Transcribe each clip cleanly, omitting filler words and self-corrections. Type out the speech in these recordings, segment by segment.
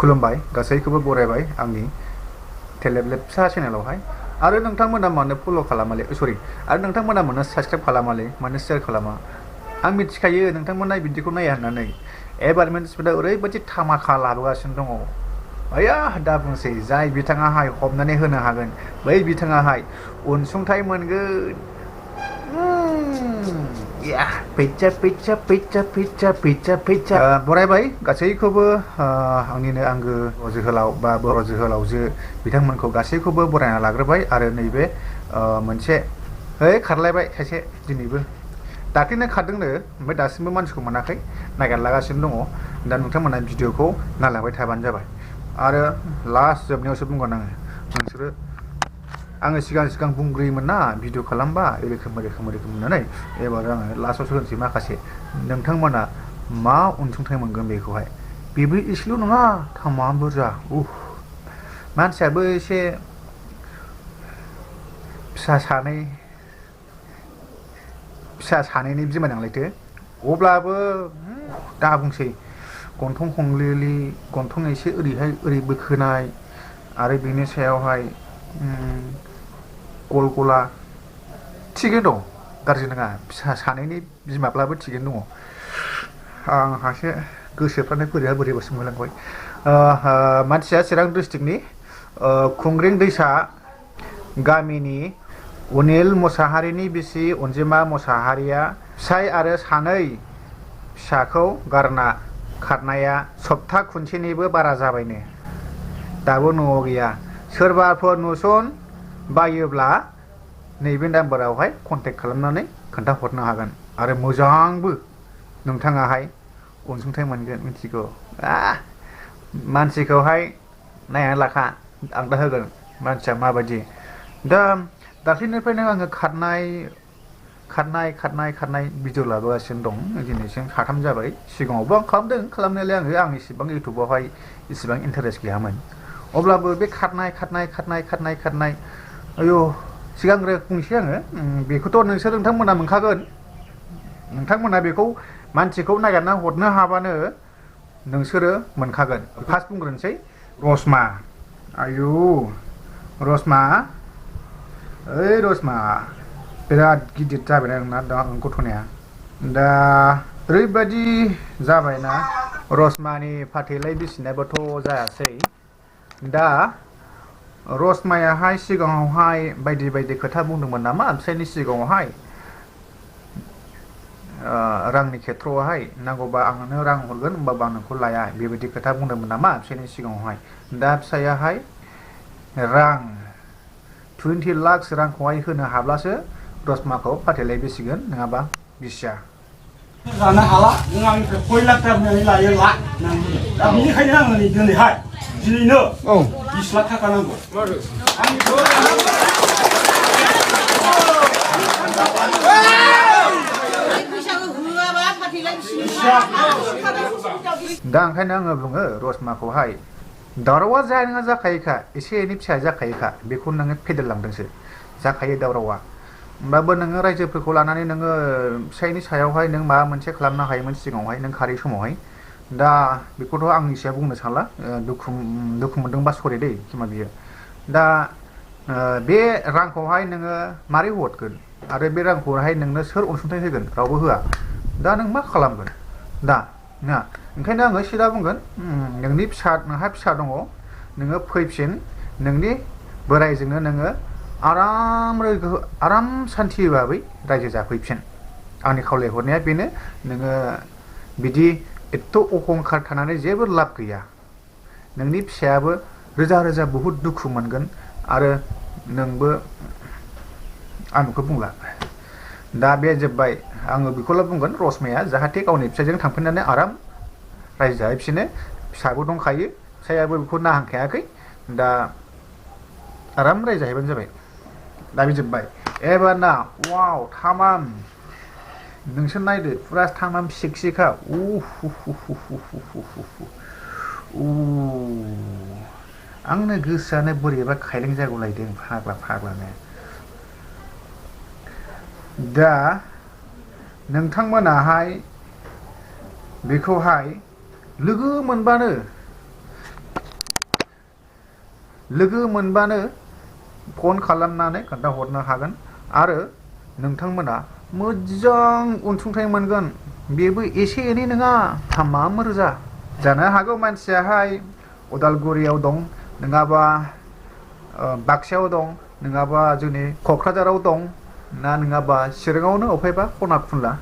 खुलुमबाय गासैखौबो बरायबाय आंनि टेलेबलेब फिसा चेनेलावहाय आरो नोंथांमोना मानो फल' खालामाले सरि आरो नोंथांमोना मानो साबस्क्राइब खालामाले मानो शेयार खालामा आं मिथिखायो नोंथांमोना बिदिखौ नाया होननानै एबार मानसिफोरा ओरैबायदि थामाखा लाबोगासिनो दङ आया दा बुंसै जाय बिथाङाहाय हमनानै होनो हागोन बै बिथाङाहाय अनसुंथाइ मोनगोन बरायबाय गासैखौबो आंनिनो आंगो जोहोलाव बा बर' जोहोलावजो बिथांमोनखौ गासैखौबो बरायना लाग्रोबाय आरो नैबे मोनसे खारलायबाय सासे दिनैबो दाख्लैनो खारदोंनो ओमफ्राय दासिमबो मानसिखौ मोनाखै नागिरलागासिनो दङ दा नोंथांमोना भिडिअखौ नायलांबाय थाबानो जाबाय आरो लास्ट जोबनायावसो बुंगोन आङो नोंसोरो आङो सिगां बुंग्रोयोमोन ना भिडिअ खालामबा रोखोम होननानै एबार आङो लास्टआवसो होनसै माखासे नोंथांमोना मा अनसुंथाइ मोनगोन बेखौहाय बेबो एसेल' नङा थामाम बुरजा मानसियाबो एसे फिसा सानैनि बिमाय नांलायथो अब्लाबो दा बुंसै गन्थं हंलेलि गन्थं एसे ओरैहाय ओरै बोखोनाय आरो बेनि सायावहाय गल गला थिगैनो दं गाज्रि नङा फिसा सानैनि बिमाब्लाबो थिगैनो दङ आंहासो गोसोफ्रानो बोरैबासो मोनलांबाय मानसिया चिरां डिस्ट्रिक्टनि खुंग्रिं दैसा गामिनि अनिल मोसाहारिनि बिसि अनजिमा मोसाहारिया फिसाय आरो सानै फिसाखौ गारना खारनाया सप्ता खनसेनिबो बारा जाबायनो दाबो न'आव गैया सोरबाफोर नुसन बायोब्ला नैबे नाम्बारावहाय कन्टेक्ट खालामनानै खोन्थाहरनो हागोन आरो मोजांबो नोंथाङाहाय अनसुंथाइ मोनगोन मिथिगौ मानसिखौहाय नायनानै लाखा आं दा होगोन मानसिया माबायदि दा दाख्लैनिफ्रायनो आङो खारनाय भिडिअ लाबोगासिनो दं दिनैसिम 3 जाबाय सिगाङावबो आं खालामनायालाय आं इसेबां इउटुबावहाय इसेबां इन्टारेस्ट गैयामोन अब्लाबो बे खारनाय आयौ सिगांग्रो बुंसै आङो बेखौथ' नोंथांमोना मोनखागोन नोंथांमोना बेखौ मानसिखौ नागिरना हरनो हाबानो नोंसोरो मोनखागोन फार्स्ट बुंग्रोनोसै रसमा आयु रसमा बिराद गिदिर जाबायना नोंना दा गथ'नाया दा ओरैबायदि जाबायना रसमानि फाथैलाय बिसिनायाबोथ' जायासै दा रसमायाहाय सिगाङावहाय बायदि खोथा बुंदोंमोन नामा फिसायनि सिगाङावहाय रांनि खेथ्रआवहाय नांगौबा आं नोंनो रां हरगोन होमबाबो आं नोंखौ लाया बेबायदि खोथा बुंदोंमोन नामा फिसायनि सिगाङावहाय दा फिसायाहाय रां 20 लाख रांखौहाय होनो हाब्लासो रसमाखौ फाथैलाय बिसिगोन नङाबा बिसिया जानो हाला नों आंनिफ्राय 1 लाख दाबिनानै लायो ला दा बेनिखायनो आङो दिनैहाय दिनैनो 20 लाख थाखा नांगौ दा ओंखायनो आङो बुङो रसमाखौहाय दावरावा जाया नङा जाखायोखा एसे एनै फिसा जाखायोखा बेखौ नोङो फेदेरलांदोंसो जाखायो दावरावा होमबाबो नोङो रायजोफोरखौ लानानै नोङो फिसायनि सायावहाय नों माबा मोनसे खालामनो हायोमोन सिगाङावहाय नों खारै समावहाय दा बेखौथ' आंनि सायाव बुंनो सानला दुखु मोनदोंबा सरि दै खिमा बियो दा बे रांखौहाय नोङो मारै हरगोन आरो बे रांखौहाय नोंनो सोर अनसुंथाइ होगोन रावबो होआ दा नों मा खालामगोन दा ना ओंखायनो आङो सिदा बुंगोन नोंहा फिसा दङ नोङो फैफिन नोंनि बोरायजोंनो नोङो आराम सान्थि भाबै रायजो जाफैफिन आंनि खावलायहरनाया बेनो नोङो बिदि एथ' अहंखार थानानै जेबो लाब गैया नोंनि फिसायाबो रोजा बहुद दुखु मोनगोन आरो नोंबो आं बेखौ बुंला दा बे जोब्बाय आङो बेखौल' बुंगोन रसमाया जाहाथे गावनि फिसायजों थांफिननानै आराम रायजो जाहैफिनो फिसाबो दंखायो फिसायाबो बेखौ नाहांखायाखै दा आराम रायजो जाहैबानो जाबाय दा बे जोब्बाय एबार ना वाव थामाम नोंसोर नायदो फुरा थामाम सिक्सिखा आंनो गोसोआनो बोरैबा खायलें जागौलायदों फाग्लानो दा नोंथांमोनाहाय बेखौहाय लोगो मोनबानो लोगो मोनबानो फन खालामनानै खोन्थाहरनो हागोन आरो नोंथांमोना मोजां अनसुंथाइ मोनगोन बेबो एसे एनै नङा थामाम रोजा जानो हागौ मानसियाहाय उदालगुरियाव दं नङाबा बाक्सायाव दं नङाबा जोंनि क'क्राझाराव दं ना नङाबा चिराङावनो अफायबा खना खनला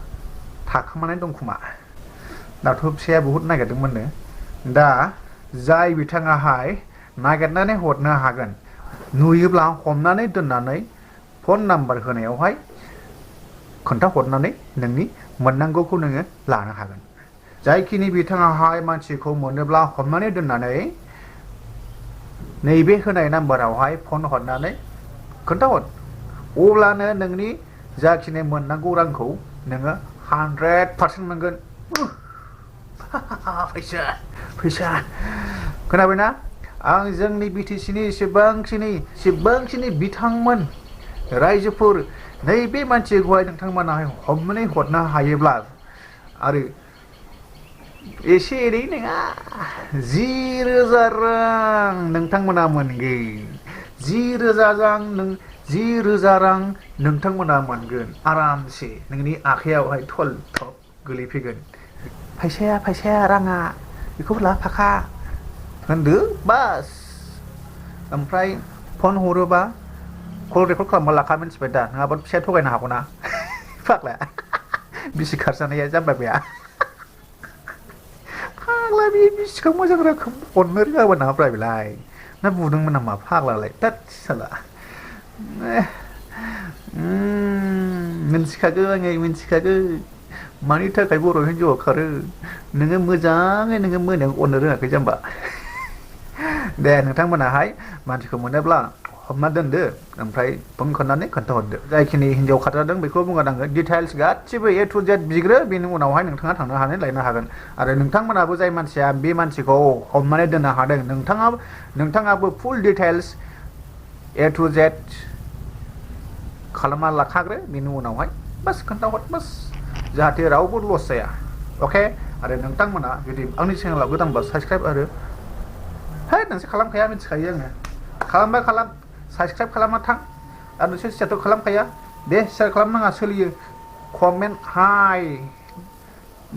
थाखोमानाय दं खोमा दाथ' फिसाया बहुद नागिरदोंमोननो दा जाय बिथाङाहाय नागिरनानै हरनो हागोन नुयोब्ला हमनानै दोननानै फन नाम्बार होनायावहाय खोन्थाहरनानै नोंनि मोननांगौखौ नोङो लानो हागोन जायखिनि बिथाङाहाय मानसिखौ मोनोब्ला हमनानै दोननानै नैबे होनाय नाम्बारावहाय फन हरनानै खोन्थाहर अब्लानो नोंनि जाखिनि मोननांगौ रांखौ नोङो 100% मोनगोन फैसा खोनाबायना आं जोंनि बिटिसिनि एसेबांखिनि बिथांमोन रायजोफोर नैबे मानसिखौहाय नोंथांमोनाहाय हमनानै हरनो हायोब्ला आरो एसे एनै नङा 10,000 रां नोंथांमोना मोनगोन 10,000 रां नोंथांमोना मोनगोन आरामसे नोंनि आखायावहाय थल थप गोलैफैगोन फैसाया राङा बेखौ लाफाखा होनदो बास ओमफ्राय फन हरोबा कल रेकर्ड खालामना लाखा मिन्थिबाय दा नङाबा फिसाया थगायनो हागौ ना फाग्ला बिसि खारजानाया जाम्बा बेया फाग्ला बे बिसिखौ मोजां रोखोम अननो रोङाबो नामाब्रा बेलाय ना बुदोंमोन नामा फाग्लालाय तात साला मिन्थिखागौ मानि थाखाय बर' हिन्जावआ खारो नोङो मोजाङै नोङो मोनायाव अननो रोङाखै जाम्बा दे नोंथांमोनाहाय मानसिखौ मोनोब्ला हमना दोनदो ओमफ्राय फन खालामनानै खोन्थाहरदो जायखिनि हिन्जाव खारजादों बेखौ बुंगोन आङो डिटेल्स गासिबो A to Z बिग्रो बेनि उनावहाय नोंथाङा थांनो हानानै लायनो हागोन आरो नोंथांमोनाबो जाय मानसिया बे मानसिखौ हमनानै दोननो हादों नोंथाङाबो फुल डिटेल्स A to Z खालामना लाखाग्रो बेनि उनावहाय बास खोन्थाहर बास जाहाथे रावबो लस जाया अके आरो नोंथांमोना जुदि आंनि चेनेलाव गोदानबा साबसक्राइब आरो नोंसोर खालामखाया मिथिखायो आङो खालाम साबसक्राइब खालामना थां आरो नोंसोर शेयारथ' खालामखाया दे शेयार खालामनाङा सोलियो कमेन्ट हाय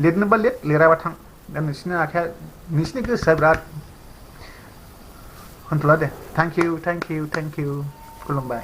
लिरनोबा लिराबा थां दा नोंसिनि गोसोआ बिराद होनथ'ला दे थेंक इउ खुलुमबाय